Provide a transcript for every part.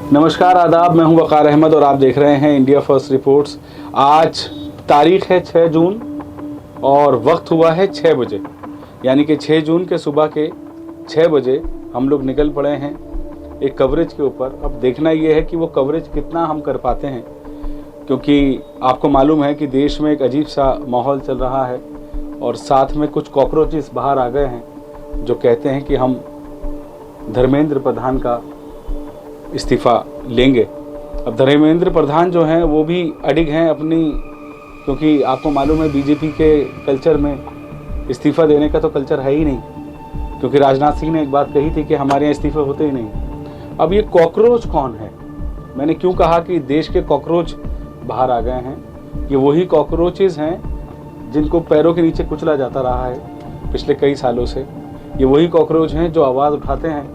नमस्कार आदाब, मैं हूं वकार अहमद और आप देख रहे हैं इंडिया फर्स्ट रिपोर्ट्स। आज तारीख है 6 जून और वक्त हुआ है 6 बजे, यानी कि 6 जून के सुबह के 6 बजे हम लोग निकल पड़े हैं एक कवरेज के ऊपर। अब देखना ये है कि वो कवरेज कितना हम कर पाते हैं, क्योंकि आपको मालूम है कि देश में एक अजीब सा माहौल चल रहा है और साथ में कुछ कॉकरोचेस बाहर आ गए हैं जो कहते हैं कि हम धर्मेंद्र प्रधान का इस्तीफ़ा लेंगे। अब धर्मेंद्र प्रधान जो हैं वो भी अडिग हैं अपनी, क्योंकि आपको मालूम है बीजेपी के कल्चर में इस्तीफ़ा देने का तो कल्चर है ही नहीं, क्योंकि राजनाथ सिंह ने एक बात कही थी कि हमारे यहाँ इस्तीफ़े होते ही नहीं। अब ये कॉकरोच कौन है? मैंने क्यों कहा कि देश के कॉकरोच बाहर आ गए हैं? ये वही कॉकरोचेस हैं जिनको पैरों के नीचे कुचला जाता रहा है पिछले कई सालों से। ये वही कॉकरोच हैं जो आवाज़ उठाते हैं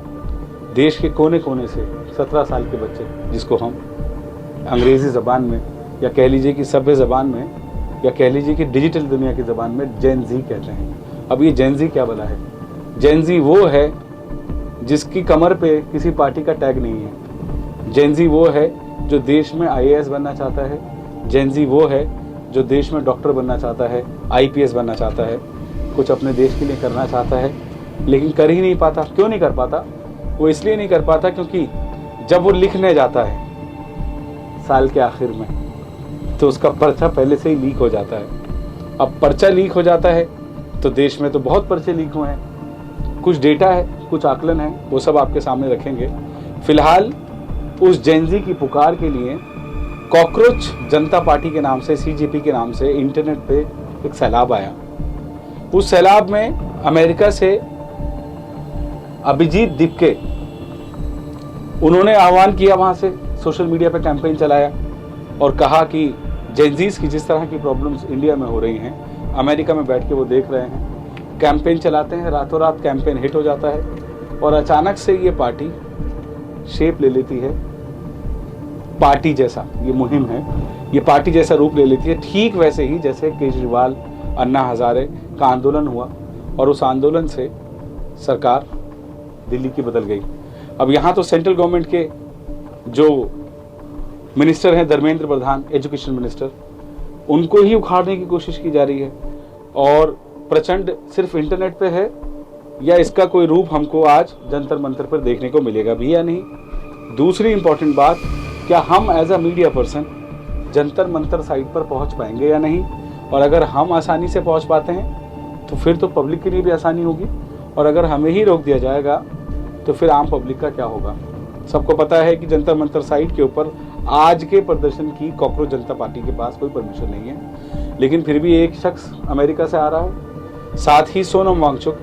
देश के कोने कोने से। 17 साल के बच्चे, जिसको हम अंग्रेज़ी ज़बान में या कह लीजिए कि सभ्य ज़बान में या कह लीजिए कि डिजिटल दुनिया की ज़बान में जेन ज़ी कहते हैं। अब ये जेन ज़ी क्या भला है? जेन ज़ी वो है जिसकी कमर पे किसी पार्टी का टैग नहीं है। जेन ज़ी वो है जो देश में IAS बनना चाहता है। जेन ज़ी वो है जो देश में डॉक्टर बनना चाहता है, IPS बनना चाहता है, कुछ अपने देश के लिए करना चाहता है, लेकिन कर ही नहीं पाता। क्यों नहीं कर पाता? वो इसलिए नहीं कर पाता क्योंकि जब वो लिखने जाता है साल के आखिर में तो उसका पर्चा पहले से ही लीक हो जाता है। अब पर्चा लीक हो जाता है तो देश में तो बहुत पर्चे लीक हुए हैं। कुछ डेटा है, कुछ आकलन है, वो सब आपके सामने रखेंगे। फिलहाल उस जेन ज़ी की पुकार के लिए कॉकरोच जनता पार्टी के नाम से, CJP के नाम से इंटरनेट पे एक सैलाब आया। उस सैलाब में अमेरिका से अभिजीत दिपके, उन्होंने आह्वान किया, वहाँ से सोशल मीडिया पे कैंपेन चलाया और कहा कि जेनजीज की जिस तरह की प्रॉब्लम्स इंडिया में हो रही हैं, अमेरिका में बैठ के वो देख रहे हैं। कैंपेन चलाते हैं, रातों रात कैंपेन हिट हो जाता है और अचानक से ये पार्टी शेप ले लेती है पार्टी जैसा। ये मुहिम है, ये पार्टी जैसा रूप ले लेती है, ठीक वैसे ही जैसे केजरीवाल, अन्ना हजारे का आंदोलन हुआ और उस आंदोलन से सरकार दिल्ली की बदल गई। अब यहाँ तो सेंट्रल गवर्नमेंट के जो मिनिस्टर हैं, धर्मेंद्र प्रधान, एजुकेशन मिनिस्टर, उनको ही उखाड़ने की कोशिश की जा रही है। और प्रचंड सिर्फ इंटरनेट पे है या इसका कोई रूप हमको आज जंतर मंतर पर देखने को मिलेगा भी या नहीं? दूसरी इंपॉर्टेंट बात, क्या हम as a media person Jantar Mantar site पर पहुंच पाएंगे या नहीं? और अगर हम आसानी से पहुंच पाते हैं तो फिर तो पब्लिक के लिए भी आसानी होगी, और अगर हमें ही रोक दिया जाएगा तो फिर आम पब्लिक का क्या होगा? सबको पता है कि जंतर मंतर साइट के ऊपर आज के प्रदर्शन की कॉकरोच जनता पार्टी के पास कोई परमिशन नहीं है, लेकिन फिर भी एक शख्स अमेरिका से आ रहा है, साथ ही सोनम वांगचुक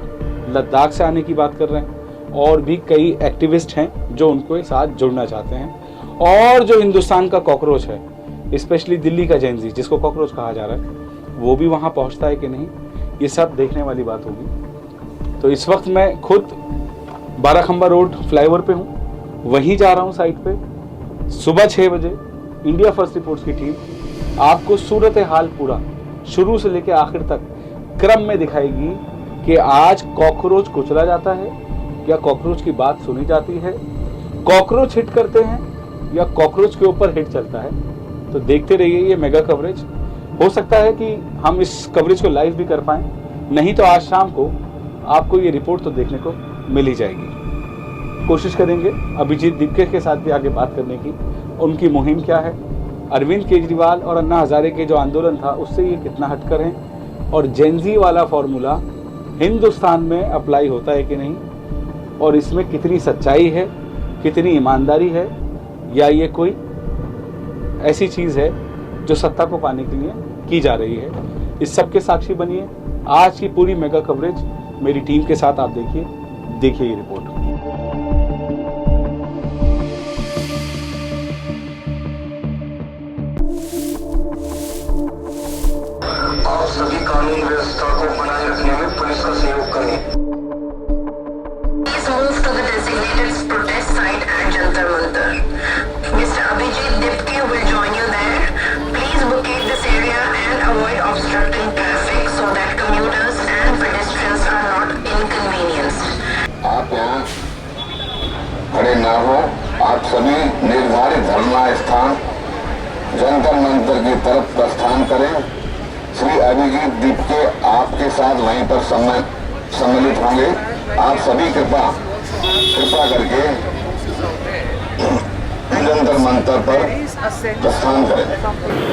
लद्दाख से आने की बात कर रहे हैं, और भी कई एक्टिविस्ट हैं जो उनको साथ जुड़ना चाहते हैं। और जो हिंदुस्तान का कॉकरोच है, स्पेशली दिल्ली का जेन ज़ी, जिसको कॉकरोच कहा जा रहा है, वो भी वहाँ पहुँचता है कि नहीं, ये सब देखने वाली बात होगी। तो इस वक्त मैं खुद 12 खंबा रोड फ्लाईओवर पे हूँ, वहीं जा रहा हूँ साइट पे। सुबह 6 बजे इंडिया फर्स्ट रिपोर्ट्स की टीम आपको सूरत हाल पूरा शुरू से लेकर आखिर तक क्रम में दिखाएगी कि आज कॉकरोच कुचला जाता है या कॉकरोच की बात सुनी जाती है, कॉकरोच हिट करते हैं या कॉकरोच के ऊपर हिट चलता है। तो देखते रहिए ये मेगा कवरेज। हो सकता है कि हम इस कवरेज को लाइव भी कर पाएं, नहीं तो आज शाम को आपको ये रिपोर्ट तो देखने को मिल ही जाएगी। कोशिश करेंगे अभिजीत दिपके के साथ भी आगे बात करने की, उनकी मुहिम क्या है, अरविंद केजरीवाल और अन्ना हजारे के जो आंदोलन था उससे ये कितना हटकर हैं, और जेन ज़ी वाला फॉर्मूला हिंदुस्तान में अप्लाई होता है कि नहीं, और इसमें कितनी सच्चाई है, कितनी ईमानदारी है, या ये कोई ऐसी चीज़ है जो सत्ता को पाने के लिए की जा रही है। इस सब के साक्षी बनिए। आज की पूरी मेगा कवरेज मेरी टीम के साथ आप देखिए ये रिपोर्ट। आप सभी कानून व्यवस्था को बनाए रखने में पुलिस का सहयोग करें। Please move to the designated protest site at Jantar Mantar. Mr. Abhijit Dipke will join you there. Please vacate this area and avoid obstructing traffic so that commuters and pedestrians are not inconvenienced. आप यहाँ सभी निर्धारित धरना स्थान जंतर मंतर की तरफ प्रस्थान करें। श्री अभिजीत दीपके आपके साथ वहीं पर सम्मिलित होंगे। आप सभी कृपा करके जंतर मंतर पर प्रस्थान करें।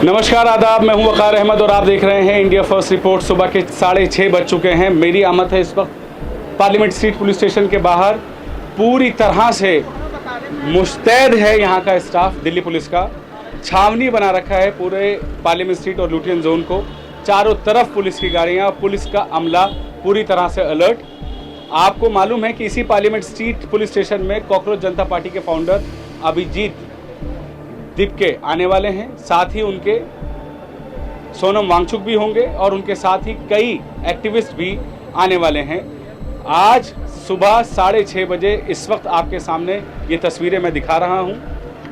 नमस्कार, आदाब, मैं हूं वकार अहमद और आप देख रहे हैं इंडिया फर्स्ट रिपोर्ट। सुबह के 6:30 बज चुके हैं। मेरी आमद है इस वक्त पार्लियामेंट स्ट्रीट पुलिस स्टेशन के बाहर। पूरी तरह से मुस्तैद है यहाँ का स्टाफ, दिल्ली पुलिस का छावनी बना रखा है पूरे पार्लियामेंट स्ट्रीट और लुटियन जोन को। चारों तरफ पुलिस की गाड़ियाँ, पुलिस का अमला पूरी तरह से अलर्ट। आपको मालूम है कि इसी पार्लियामेंट स्ट्रीट पुलिस स्टेशन में कॉकरोच जनता पार्टी के फाउंडर अभिजीत दीपके आने वाले हैं। साथ ही उनके सोनम वांगचुक भी होंगे और उनके साथ ही कई एक्टिविस्ट भी आने वाले हैं। आज सुबह 6:30 बजे इस वक्त आपके सामने ये तस्वीरें मैं दिखा रहा हूं।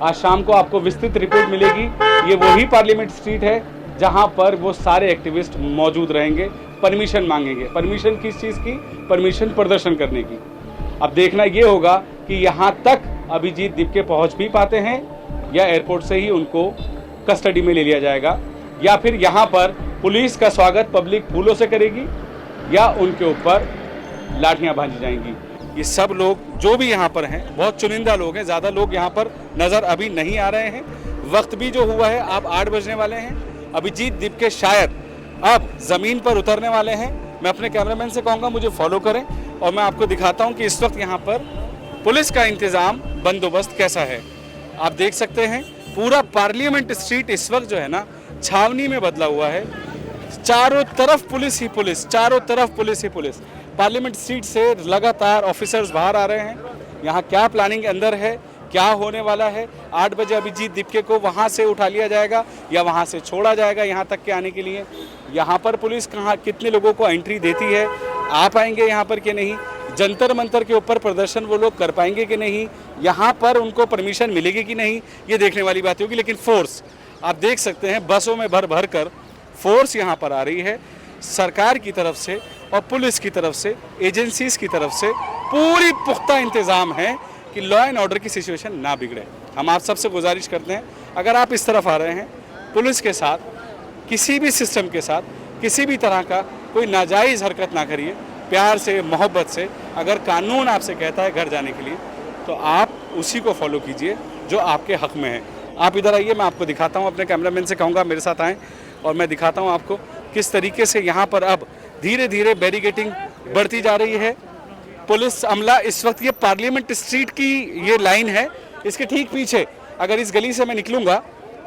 आज शाम को आपको विस्तृत रिपोर्ट मिलेगी। ये वही पार्लियामेंट स्ट्रीट है जहां पर वो सारे एक्टिविस्ट मौजूद रहेंगे, परमिशन मांगेंगे। परमिशन किस चीज़ की? परमिशन प्रदर्शन करने की। अब देखना ये होगा कि यहाँ तक अभिजीत दीपके पहुँच भी पाते हैं या एयरपोर्ट से ही उनको कस्टडी में ले लिया जाएगा, या फिर यहाँ पर पुलिस का स्वागत पब्लिक फूलों से करेगी या उनके ऊपर लाठियाँ भांजी जाएंगी। ये सब लोग जो भी यहाँ पर हैं बहुत चुनिंदा लोग हैं, ज़्यादा लोग यहाँ पर नज़र अभी नहीं आ रहे हैं। वक्त भी जो हुआ है, अब 8 बजने वाले हैं। अभिजीत दीपके शायद अब ज़मीन पर उतरने वाले हैं। मैं अपने कैमरामैन से कहूँगा मुझे फॉलो करें और मैं आपको दिखाता हूँ कि इस वक्त यहाँ पर पुलिस का इंतज़ाम, बंदोबस्त कैसा है। आप देख सकते हैं पूरा पार्लियामेंट स्ट्रीट इस वक्त जो है ना छावनी में बदला हुआ है। चारों तरफ पुलिस ही पुलिस, चारों तरफ पुलिस ही पुलिस। पार्लियामेंट स्ट्रीट से लगातार ऑफिसर्स बाहर आ रहे हैं। यहाँ क्या प्लानिंग अंदर है, क्या होने वाला है। 8 बजे अभिजीत दीपके को वहाँ से उठा लिया जाएगा या वहाँ से छोड़ा जाएगा यहाँ तक के आने के लिए। यहाँ पर पुलिस कहाँ कितने लोगों को एंट्री देती है, आ पाएंगे यहाँ पर कि नहीं, जंतर मंतर के ऊपर प्रदर्शन वो लोग कर पाएंगे कि नहीं, यहाँ पर उनको परमिशन मिलेगी कि नहीं, ये देखने वाली बात होगी। लेकिन फोर्स आप देख सकते हैं, बसों में भर भर कर फोर्स यहाँ पर आ रही है। सरकार की तरफ से और पुलिस की तरफ से, एजेंसीज की तरफ से पूरी पुख्ता इंतज़ाम है कि लॉ एंड ऑर्डर की सिचुएशन ना बिगड़े। हम आप सबसे गुजारिश करते हैं, अगर आप इस तरफ आ रहे हैं, पुलिस के साथ, किसी भी सिस्टम के साथ किसी भी तरह का कोई नाजायज़ हरकत ना करिए। प्यार से, मोहब्बत से, अगर कानून आपसे कहता है घर जाने के लिए तो आप उसी को फॉलो कीजिए जो आपके हक़ में है। आप इधर आइए, मैं आपको दिखाता हूँ। अपने कैमरामैन से कहूँगा मेरे साथ आएँ और मैं दिखाता हूँ आपको किस तरीके से यहाँ पर अब धीरे धीरे बैरिकेडिंग बढ़ती जा रही है। पुलिस अमला इस वक्त, ये पार्लियामेंट स्ट्रीट की ये लाइन है, इसके ठीक पीछे अगर इस गली से मैं निकलूँगा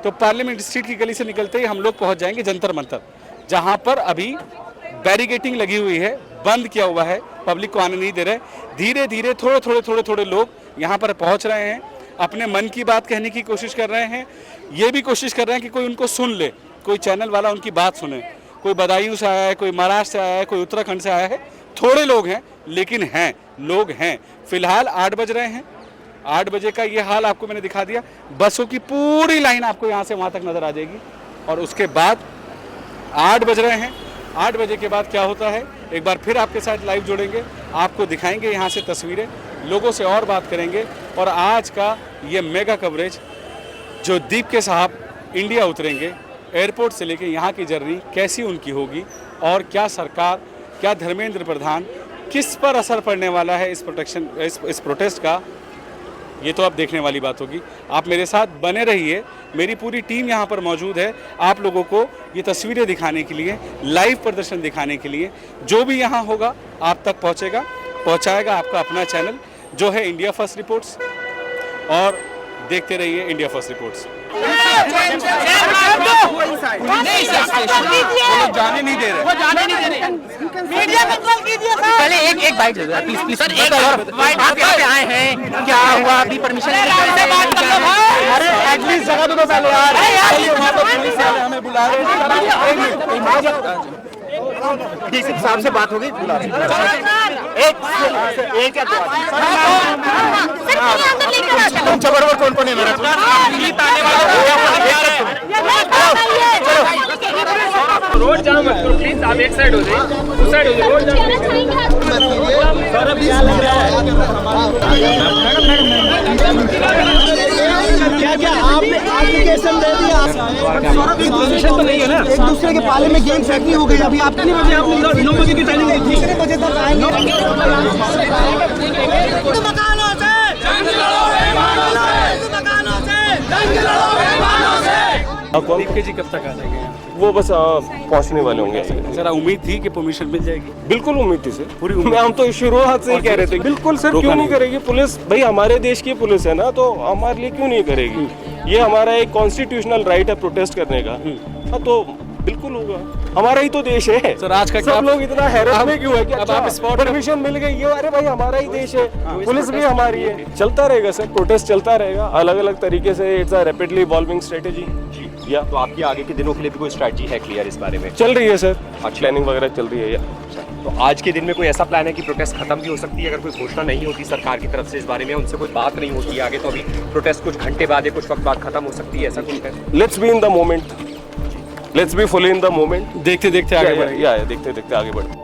तो पार्लियामेंट स्ट्रीट की गली से निकलते ही हम लोग पहुँच जाएंगे जंतर मंतर, जहाँ पर अभी बैरिकेडिंग लगी हुई है, बंद किया हुआ है, पब्लिक को आने नहीं दे रहे। धीरे धीरे थोड़े लोग यहाँ पर पहुँच रहे हैं, अपने मन की बात कहने की कोशिश कर रहे हैं। ये भी कोशिश कर रहे हैं कि कोई उनको सुन ले, कोई चैनल वाला उनकी बात सुने। कोई बदायूं से आया है, कोई महाराष्ट्र से आया है, कोई उत्तराखंड से आया है। थोड़े लोग हैं लेकिन हैं, लोग हैं। फिलहाल 8 बज रहे हैं। 8 बजे का ये हाल आपको मैंने दिखा दिया। बसों की पूरी लाइन आपको यहाँ से वहाँ तक नज़र आ जाएगी। और उसके बाद 8 बज रहे हैं। 8 बजे के बाद क्या होता है, एक बार फिर आपके साथ लाइव जुड़ेंगे, आपको दिखाएंगे यहाँ से तस्वीरें, लोगों से और बात करेंगे। और आज का ये मेगा कवरेज जो दीपके साहब इंडिया उतरेंगे, एयरपोर्ट से लेके यहाँ की जर्नी कैसी उनकी होगी और क्या सरकार, क्या धर्मेंद्र प्रधान, किस पर असर पड़ने वाला है इस प्रोटेस्ट का, ये तो अब देखने वाली बात होगी। आप मेरे साथ बने रहिए, मेरी पूरी टीम यहाँ पर मौजूद है आप लोगों को ये तस्वीरें दिखाने के लिए, लाइव प्रदर्शन दिखाने के लिए। जो भी यहाँ होगा आप तक पहुँचाएगा आपका अपना चैनल जो है इंडिया फर्स्ट रिपोर्ट्स। और देखते रहिए इंडिया फर्स्ट रिपोर्ट्स। जाने नहीं दे रहे, मीडिया कंट्रोल कीजिए। पहले एक बाइट दे दो प्लीज प्लीज सर, एक बाइट। आप यहाँ पे आए हैं, क्या हुआ? अभी परमिशन से बात कर लो भाई। अरे एटलीस्ट जगह दो पहले यार। वहाँ पे पुलिस वाले हमें बुला रहे हैं। डीसी साहब से बात होगी, बुला रहे हैं। एक क्या बराबर कौन कौन है मेरा रोड जाम मत करो प्लीज। आप एक साइड हो जाइए, उस साइड हो जाइए। क्या आपने एप्लीकेशन दे दिया? पोजीशन तो नहीं है ना। एक दूसरे के पाले में गेम फेंकनी हो गई। अभी आप कितने बजे आपने 9 बजे की टाइमिंग दी थी? कितने बजे तक आएंगे? दीप जी कब तक आ जाएंगे? वो बस पहुंचने वाले होंगे। जरा उम्मीद थी कि परमिशन मिल जाएगी। बिल्कुल उम्मीद थी सर, पूरी उम्मीद। हम तो शुरुआत से ही कह रहे थे बिल्कुल सर, क्यों नहीं करेगी पुलिस? भाई हमारे देश की पुलिस है ना, तो हमारे लिए क्यों नहीं करेगी? ये हमारा एक कॉन्स्टिट्यूशनल राइट है प्रोटेस्ट करने का। हाँ तो बिल्कुल होगा, हमारा ही तो देश है सर। आज का सब लोग इतना हैरान में क्यों है कि अब अच्छा आप स्पॉट परमिशन मिल गई है? अरे भाई हमारा ही देश है, पुलिस भी हमारी है। चलता रहेगा सर, प्रोटेस्ट चलता रहेगा अलग अलग तरीके से। It's a rapidly evolving strategy. या तो आपकी आगे के दिनों के लिए भी कोई स्ट्रैटेजी है क्लियर इस बारे में? चल रही है सर, प्लानिंग वगैरह चल रही है। या तो आज के दिन में कोई ऐसा प्लान है कि प्रोटेस्ट खत्म भी हो सकती है अगर कोई घोषणा नहीं होती सरकार की तरफ से इस बारे में, उनसे कोई बात नहीं होती आगे, तो अभी प्रोटेस्ट कुछ घंटे बाद या कुछ वक्त बाद खत्म हो सकती है, ऐसा कुछ है? Let's be in the moment, let's be fully in the moment. देखते देखते आगे बढ़ेंगे। या देखते देखते आगे बढ़े।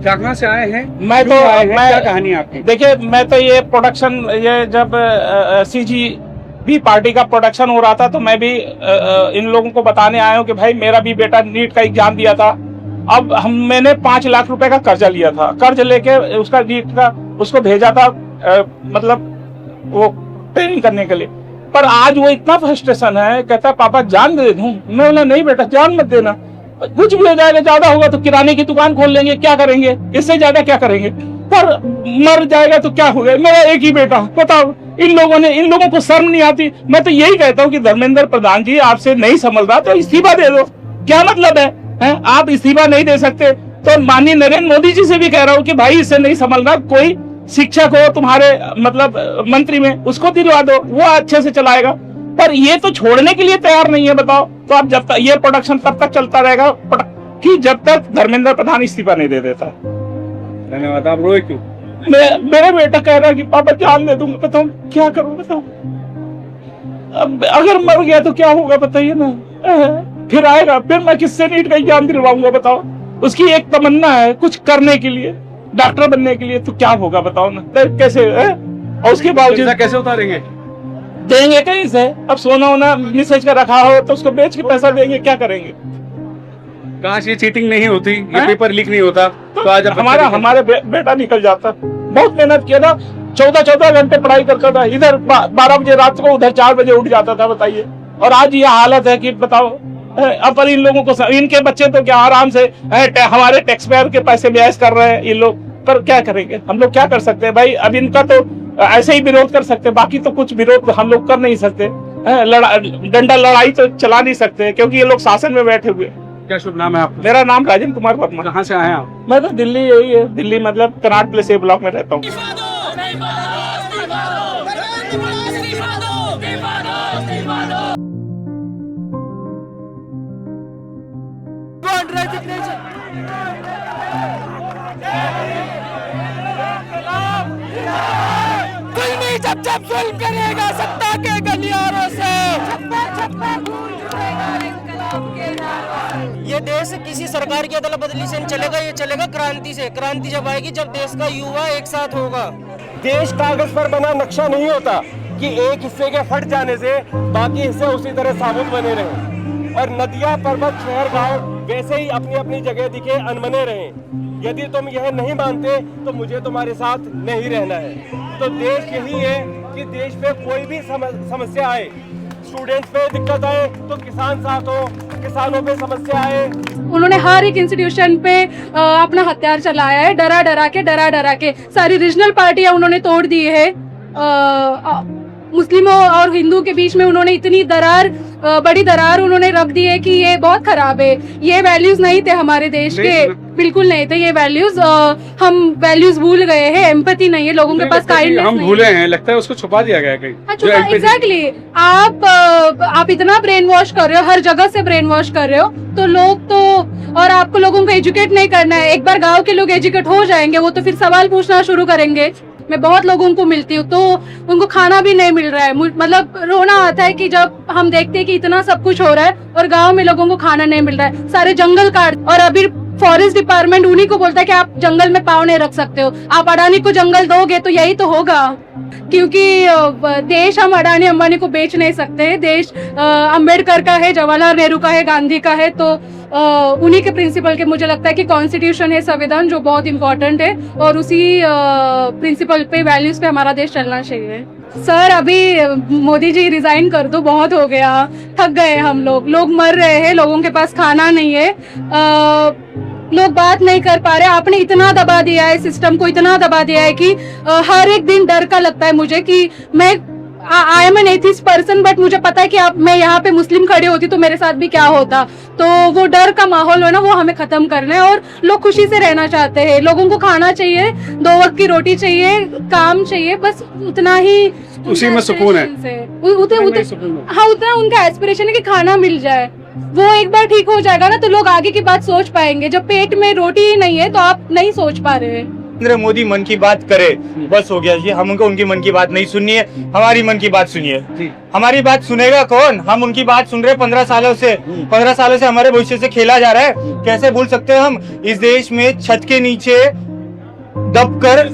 कहाँ से आए हैं? मैं क्यों तो आए हैं? मैं क्या कहानी है आपकी? देखिए, मैं तो ये प्रोडक्शन, ये जब CGP पार्टी का प्रोडक्शन हो रहा था तो मैं भी इन लोगों को बताने आया हूँ कि भाई मेरा भी बेटा नीट का एग्जाम दिया था। अब मैंने 5 लाख रुपए का कर्जा लिया था, कर्ज लेके उसका नीट का उसको भेजा था मतलब वो ट्रेनिंग करने के लिए। पर आज वो इतना फ्रस्ट्रेशन है, कहता पापा जान दे दूं। मैं बोला नहीं बेटा जान मत देना, कुछ भी हो जाएगा, ज्यादा होगा तो किराने की दुकान खोल लेंगे, क्या करेंगे, इससे ज्यादा क्या करेंगे, पर मर जाएगा तो क्या हो गया, मेरा एक ही बेटा। बताओ इन लोगों को शर्म नहीं आती। मैं तो यही कहता हूँ कि धर्मेंद्र प्रधान जी आपसे नहीं संभल रहा तो इस्तीफा दे दो, क्या मतलब है? आप इस्तीफा नहीं दे सकते तो माननीय नरेंद्र मोदी जी से भी कह रहा हूँ कि भाई इससे नहीं संभल रहा, कोई शिक्षक हो तुम्हारे मतलब मंत्री में, उसको दिलवा दो, वो अच्छे से चलाएगा। पर ये तो छोड़ने के लिए तैयार नहीं है। बताओ तो आप जब तक ये प्रोडक्शन तब तक चलता रहेगा कि जब तक धर्मेंद्र प्रधान इस्तीफा नहीं दे देता। धन्यवाद। आप रोए क्यों? मेरा बेटा कह रहा है कि पापा जान दे दूंगा, बताओ क्या करूं, बताओ अब अगर मर गया तो क्या होगा बताइए ना, फिर आएगा, फिर मैं किससे नीट का एग्जाम दिलवाऊंगा बताओ। उसकी एक तमन्ना है कुछ करने के लिए, डॉक्टर बनने के लिए, तो क्या होगा बताओ ना, कैसे है? और उसके बावजूद कैसे उतारेंगे? देंगे कहीं से? अब सोना वोना मिसेज का रखा हो तो उसको बेच के पैसा देंगे, क्या करेंगे? काश ये चीटिंग नहीं होती, ये पेपर लीक नहीं होता तो आज हमारे बेटा निकल जाता। बहुत मेहनत किया था, 14 घंटे पढ़ाई करता था, इधर 12 बजे रात को, उधर 4 बजे उठ जाता था, बताइए। और आज ये हालत है कि बताओ, अब इन लोगों को, इनके बच्चे तो क्या आराम से हमारे टैक्स पेयर के पैसे में ऐश कर रहे हैं इन लोग, पर क्या करेंगे हम लोग, क्या कर सकते हैं भाई? अब इनका तो ऐसे ही विरोध कर सकते, बाकी तो कुछ विरोध हम लोग कर नहीं सकते, डंडा लड़ाई तो चला नहीं सकते क्योंकि ये लोग शासन में बैठे हुए। क्या शुभ नाम है आपका? मेरा नाम राजेंद्र कुमार वर्मा। कहाँ से आए आप? मैं तो दिल्ली, यही है दिल्ली, मतलब कनाट प्लेस ए ब्लॉक में रहता हूँ। कोई नहीं जब जब जुल्म करेगा सत्ता के गलियारों से, ये देश किसी सरकार की अदला बदली से नहीं चलेगा, ये चलेगा क्रांति से। क्रांति जब आएगी जब देश का युवा एक साथ होगा। देश कागज पर बना नक्शा नहीं होता कि एक हिस्से के फट जाने से बाकी हिस्से उसी तरह साबुत बने रहें, और नदियां, पर्वत, शहर, गांव वैसे ही अपनी अपनी जगह दिखे अनबने रहें। यदि तुम यह नहीं मानते तो मुझे तुम्हारे साथ नहीं रहना है। तो देश यही है कि देश पे कोई भी समस्या आए, स्टूडेंट्स पे दिक्कत आए तो किसान साथ हो, किसानों पे समस्या आए। उन्होंने हर एक इंस्टीट्यूशन पे अपना हथियार चलाया है, डरा डरा के सारी रीजनल पार्टियां उन्होंने तोड़ दी है। मुस्लिमों और हिंदू के बीच में उन्होंने इतनी दरार, बड़ी दरार उन्होंने रख दी है कि ये बहुत खराब है। ये वैल्यूज नहीं थे हमारे देश के, बिल्कुल नहीं थे ये वैल्यूज। हम वैल्यूज भूल गए हैं, एम्पैथी नहीं है लोगों के पास, काइंडनेस हम भूले हैं, लगता है उसको छुपा दिया गया कहीं। एग्जैक्टली। आप इतना ब्रेन वॉश कर रहे हो, हर जगह से ब्रेन वॉश कर रहे हो, तो लोग तो और आपको लोगों को एजुकेट नहीं करना है। एक बार गांव के लोग एजुकेट हो जाएंगे वो तो फिर सवाल पूछना शुरू करेंगे। मैं बहुत लोगों को मिलती हूँ तो उनको खाना भी नहीं मिल रहा है, मतलब रोना आता है कि जब हम देखते हैं कि इतना सब कुछ हो रहा है और गांव में लोगों को खाना नहीं मिल रहा है, सारे जंगल काट, और अभी फॉरेस्ट डिपार्टमेंट उन्हीं को बोलता है कि आप जंगल में पाँव नहीं रख सकते हो। आप अडानी को जंगल दोगे तो यही तो होगा, क्योंकि देश हम अडानी अंबानी को बेच नहीं सकते। देश अंबेडकर का है, जवाहरलाल नेहरू का है, गांधी का है, तो उन्हीं के प्रिंसिपल के मुझे लगता है कि कॉन्स्टिट्यूशन है, संविधान, जो बहुत इंपॉर्टेंट है और उसी प्रिंसिपल पे, वैल्यूज पे हमारा देश चलना चाहिए। सर अभी मोदी जी रिजाइन कर दो, बहुत हो गया, थक गए हम लोग मर रहे हैं, लोगों के पास खाना नहीं है, लोग बात नहीं कर पा रहे। आपने इतना दबा दिया है सिस्टम को, इतना दबा दिया है कि हर एक दिन डर का लगता है मुझे कि मैं I am an atheist person, but मुझे पता है कि मैं यहाँ पे मुस्लिम खड़ी होती तो मेरे साथ भी क्या होता। तो वो डर का माहौल है ना, वो हमें खत्म करना है और लोग खुशी से रहना चाहते हैं। लोगों को खाना चाहिए, 2 वक्त की रोटी चाहिए, काम चाहिए, बस उतना ही, उसी में सुकून है। हाँ, उतना उनका एस्पिरेशन है कि खाना मिल जाए। वो एक बार ठीक हो जाएगा ना तो लोग आगे की बात सोच पाएंगे। जब पेट में रोटी ही नहीं है तो आप नहीं सोच पा रहे हैं। नरेंद्र मोदी मन की बात करे, बस हो गया जी। हमको उनकी मन की बात नहीं सुननी है, हमारी मन की बात सुनिए। हमारी बात सुनेगा कौन? हम उनकी बात सुन रहे 15 सालों से। 15 सालों से हमारे भविष्य से खेला जा रहा है। कैसे भूल सकते हैं हम? इस देश में छत के नीचे दबकर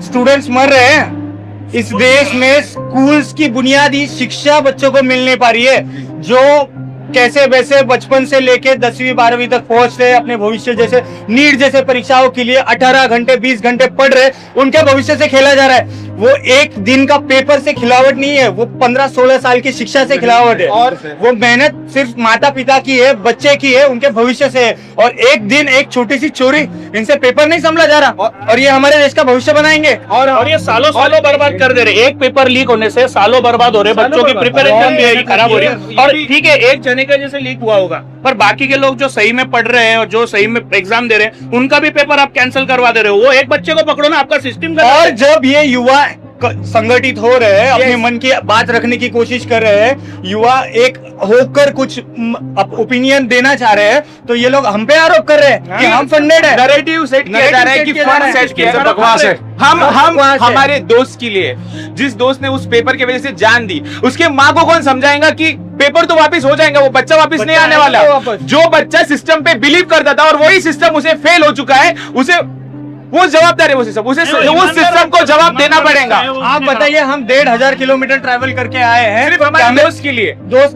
स्टूडेंट्स मर रहे हैं। इस देश में स्कूल्स की बुनियादी शिक्षा बच्चों को मिल नहीं पा रही है, जो कैसे वैसे बचपन से लेके 10वीं 12वीं तक पहुंच रहे, अपने भविष्य जैसे नीट जैसे परीक्षाओं के लिए 18 घंटे 20 घंटे पढ़ रहे, उनके भविष्य से खेला जा रहा है। वो एक दिन का पेपर से खिलावट नहीं है, वो 15-16 साल की शिक्षा से खिलावट है। और वो मेहनत सिर्फ माता पिता की है, बच्चे की है, उनके भविष्य से है। और एक दिन एक छोटी सी चोरी, इनसे पेपर नहीं संभला जा रहा और ये हमारे देश का भविष्य बनाएंगे। और ये सालों बर्बाद कर दे रहे। एक पेपर लीक होने से सालों बर्बाद हो रहे, बच्चों की प्रिपरेशन भी खराब हो रही है। और ठीक है, एक जने का जैसे लीक हुआ होगा, पर बाकी के लोग जो सही में पढ़ रहे हैं और जो सही में एग्जाम दे रहे हैं, उनका भी पेपर आप कैंसिल करवा दे रहे हो। वो एक बच्चे को पकड़ो ना, आपका सिस्टम। और जब ये युवा संगठित हो रहे हैं, अपने मन की बात रखने की कोशिश कर रहे हैं, युवा एक होकर कुछ ओपिनियन देना चाह रहे हैं, तो ये लोग हम पे आरोप कर रहे हैं कि हम फंडेड है। नैरेटिव सेट किया जा रहा है कि फंड सेट किया जा रहा है। हम हमारे दोस्त के लिए, जिस दोस्त ने उस पेपर की वजह से जान दी, उसके माँ को कौन समझाएगा कि पेपर तो वापस हो जाएगा, वो बच्चा वापस नहीं आने वाला। जो बच्चा सिस्टम पे बिलीव करता था और वही सिस्टम उसे फेल हो चुका है, उसे वो जवाबदार है, वो सिस्टम, उस सिस्टम को जवाब देना पड़ेगा। आप बताइए, हम 1,500 किलोमीटर ट्रैवल करके आए हैं सिर्फ हमारे दोस्त के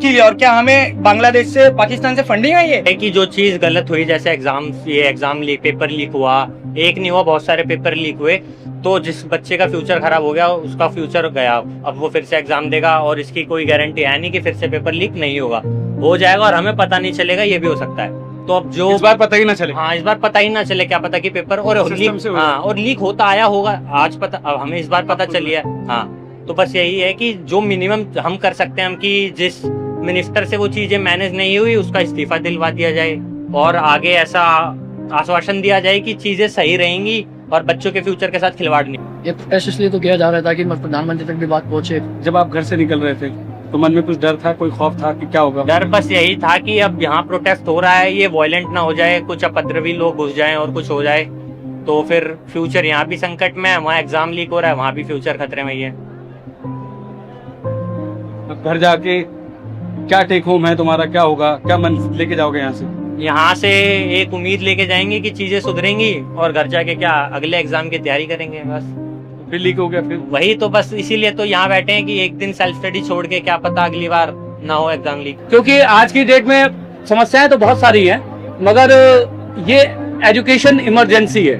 लिए, और क्या हमें बांग्लादेश से, पाकिस्तान से फंडिंग आई है? कि जो चीज गलत हुई, जैसे एग्जाम लीक, पेपर लीक हुआ, एक नहीं हुआ, बहुत सारे पेपर लीक हुए, तो जिस बच्चे का फ्यूचर खराब हो गया उसका फ्यूचर गया। अब वो फिर से एग्जाम देगा और इसकी कोई गारंटी है नहीं कि फिर से पेपर लीक नहीं होगा, हो जाएगा और हमें पता नहीं चलेगा, ये भी हो सकता है। तो अब जो इस बार पता ही ना चले। हाँ, इस बार पता ही ना चले, क्या पता कि पेपर और लीक होता आया होगा, आज पता, अब हमें इस बार पता चली है। हाँ, तो बस यही है कि जो मिनिमम हम कर सकते हैं, हम कि जिस मिनिस्टर से वो चीजें मैनेज नहीं हुई उसका इस्तीफा दिलवा दिया जाए और आगे ऐसा आश्वासन दिया जाए कि चीजें सही रहेंगी और बच्चों के फ्यूचर के साथ खिलवाड़ नहीं। ये प्रोटेस्ट इसलिए तो किया जा रहा था कि प्रधानमंत्री तक भी बात पहुंचे। जब आप घर से निकल रहे थे तो मन में कुछ डर था, कोई खौफ था कि क्या होगा? डर बस यही था कि अब यहाँ प्रोटेस्ट हो रहा है, ये वायलेंट ना हो जाए, कुछ उपद्रवी लोग घुस जाएं और कुछ हो जाए, तो फिर फ्यूचर यहाँ भी संकट में है, वहाँ एग्जाम लीक हो रहा है, वहाँ भी फ्यूचर खतरे में ही है। घर जाके क्या टेक होम है तुम्हारा, क्या होगा, क्या मन लेके जाओगे यहाँ से? यहाँ से एक उम्मीद लेके जाएंगे कि चीजें सुधरेंगी और घर जाके क्या अगले एग्जाम की तैयारी करेंगे। बस फिर लीक हो गया, फिर वही तो, बस इसीलिए तो यहाँ बैठे हैं कि एक दिन सेल्फ स्टडी छोड़ के क्या पता अगली बार ना हो एग्जाम लीक। क्योंकि आज की डेट में समस्याएं तो बहुत सारी हैं, मगर ये एजुकेशन इमरजेंसी है,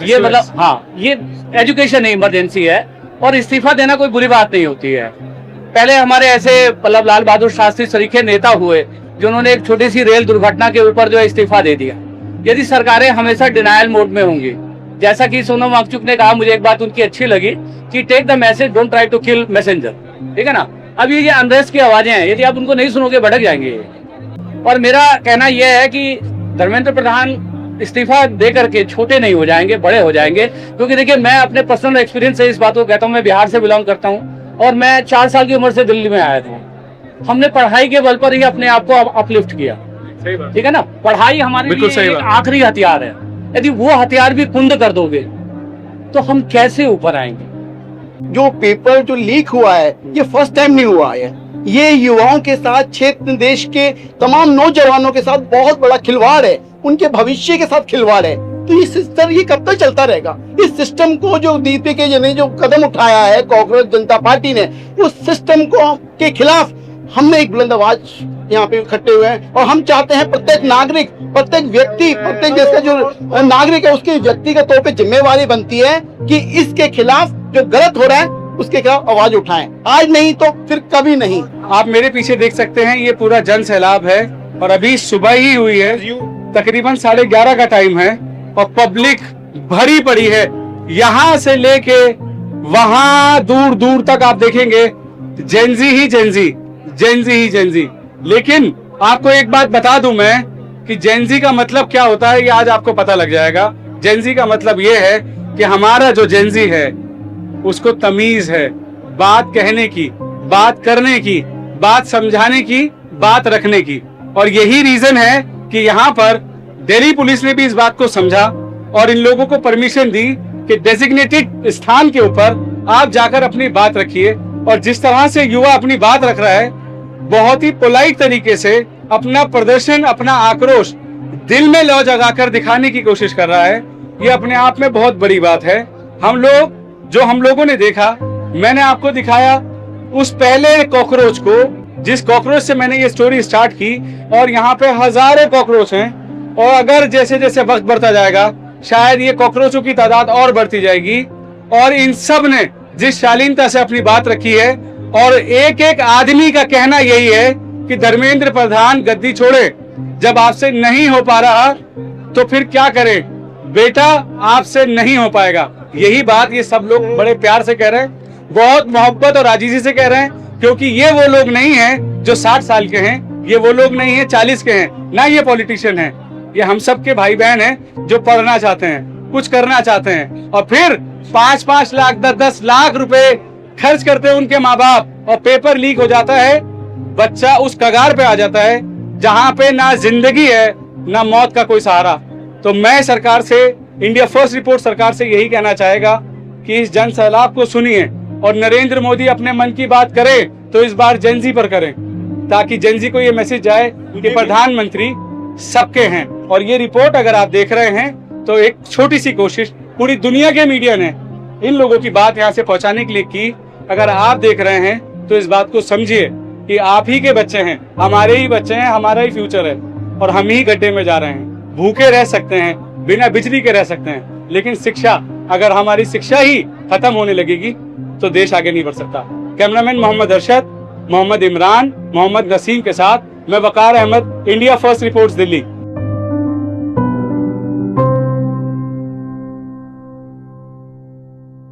ये मतलब हाँ, ये एजुकेशन इमरजेंसी है और इस्तीफा देना कोई बुरी बात नहीं होती है। पहले हमारे ऐसे मतलब लाल बहादुर शास्त्री सरीखे नेता हुए जिन्होंने एक छोटी सी रेल दुर्घटना के ऊपर जो है इस्तीफा दे दिया। यदि सरकारें हमेशा डिनायल मोड में होंगी, जैसा कि सोनम वांगचुक ने कहा, मुझे एक बात उनकी अच्छी लगी कि take the message, don't try to kill messenger, ठीक है ना। अब ये अनरेस्ट की आवाजें हैं, यदि आप उनको नहीं सुनोगे भटक जाएंगे। और मेरा कहना यह है कि धर्मेंद्र प्रधान इस्तीफा दे करके छोटे नहीं हो जाएंगे, बड़े हो जाएंगे। क्योंकि देखिए, मैं अपने पर्सनल एक्सपीरियंस से इस बात को कहता हूँ, मैं बिहार से बिलोंग करता हूँ और मैं 4 साल की उम्र से दिल्ली में आया था। हमने पढ़ाई के बल पर ही अपने आप को अपलिफ्ट किया ठीक है ना। पढ़ाई हमारे बिल्कुल लिए सही एक बात। आखिरी हथियार है। यदि वो हथियार भी कुंद कर दोगे तो हम कैसे ऊपर आएंगे। जो पेपर जो लीक हुआ है ये फर्स्ट टाइम नहीं हुआ है। ये युवाओं के साथ, क्षेत्र देश के तमाम नौजवानों के साथ बहुत बड़ा खिलवाड़ है, उनके भविष्य के साथ खिलवाड़ है। तो ये सिस्टम ये कब तक चलता रहेगा। इस सिस्टम को जो दीपिका ने जो कदम उठाया है कॉकरोच जनता पार्टी ने, उस सिस्टम को के खिलाफ हमने एक बुलंद आवाज यहाँ पे इकट्ठे हुए हैं। और हम चाहते हैं प्रत्येक नागरिक, प्रत्येक व्यक्ति, प्रत्येक देश का जो नागरिक है उसके व्यक्ति के तौर पे जिम्मेवारी बनती है कि इसके खिलाफ जो गलत हो रहा है उसके खिलाफ आवाज उठाएं। आज नहीं तो फिर कभी नहीं। आप मेरे पीछे देख सकते हैं, ये पूरा जन सैलाब है और अभी सुबह ही हुई है, तकरीबन 11:30 का टाइम है और पब्लिक भरी पड़ी है। यहाँ से लेके वहां दूर दूर तक आप देखेंगे जेंजी ही जेंजी, जेंजी ही जेंजी। लेकिन आपको एक बात बता दूं मैं कि जेंजी का मतलब क्या होता है ये आज आपको पता लग जाएगा। जेंजी का मतलब ये है कि हमारा जो जेंजी है उसको तमीज है बात कहने की, बात करने की, बात समझाने की, बात रखने की। और यही रीजन है कि यहाँ पर दिल्ली पुलिस ने भी इस बात को समझा और इन लोगों को परमिशन दी कि डेजिग्नेटेड स्थान के ऊपर आप जाकर अपनी बात रखिए। और जिस तरह से युवा अपनी बात रख रहा है, बहुत ही पोलाइट तरीके से अपना प्रदर्शन, अपना आक्रोश दिल में लौ जगाकर दिखाने की कोशिश कर रहा है, ये अपने आप में बहुत बड़ी बात है। हम लोगों ने देखा, मैंने आपको दिखाया उस पहले कॉकरोच को, जिस कॉकरोच से मैंने ये स्टोरी स्टार्ट की, और यहाँ पे हजारों कॉकरोच हैं। और अगर जैसे जैसे वक्त बढ़ता जाएगा शायद ये कॉकरोचों की तादाद और बढ़ती जाएगी। और इन सब ने जिस शालीनता से अपनी बात रखी है, और एक एक आदमी का कहना यही है कि धर्मेंद्र प्रधान गद्दी छोड़े। जब आपसे नहीं हो पा रहा तो फिर क्या करें बेटा, आपसे नहीं हो पाएगा। यही बात ये सब लोग बड़े प्यार से कह रहे हैं, बहुत मोहब्बत और आजीजी से कह रहे हैं, क्योंकि ये वो लोग नहीं हैं जो 60 साल के हैं, ये वो लोग नहीं है 40 के हैं, ना ये पॉलिटिशियन हैं। ये हम सब के भाई बहन हैं जो पढ़ना चाहते हैं, कुछ करना चाहते हैं। और फिर 5-5 लाख 10-10 लाख रुपए खर्च करते हैं उनके माँ बाप, और पेपर लीक हो जाता है, बच्चा उस कगार पे आ जाता है जहां पे ना जिंदगी है ना मौत का कोई सहारा। तो मैं सरकार से, इंडिया फर्स्ट रिपोर्ट सरकार से यही कहना चाहेगा कि इस जन सैलाब को सुनिए, और नरेंद्र मोदी अपने मन की बात करे तो इस बार जेंजी पर करें, ताकि जेंजी को ये मैसेज जाए कि प्रधानमंत्री सबके हैं। और ये रिपोर्ट अगर आप देख रहे हैं तो एक छोटी सी कोशिश पूरी दुनिया के मीडिया ने इन लोगों की बात यहाँ से पहुंचाने के लिए की। अगर आप देख रहे हैं तो इस बात को समझिए कि आप ही के बच्चे हैं, हमारे ही बच्चे हैं, हमारा ही फ्यूचर है, और हम ही गड्ढे में जा रहे हैं। भूखे रह सकते हैं, बिना बिजली के रह सकते हैं, लेकिन शिक्षा, अगर हमारी शिक्षा ही खत्म होने लगेगी तो देश आगे नहीं बढ़ सकता। कैमरामैन मोहम्मद अरशद, मोहम्मद इमरान, मोहम्मद नसीम के साथ मैं Waqar Ahmed, India First reports, Delhi.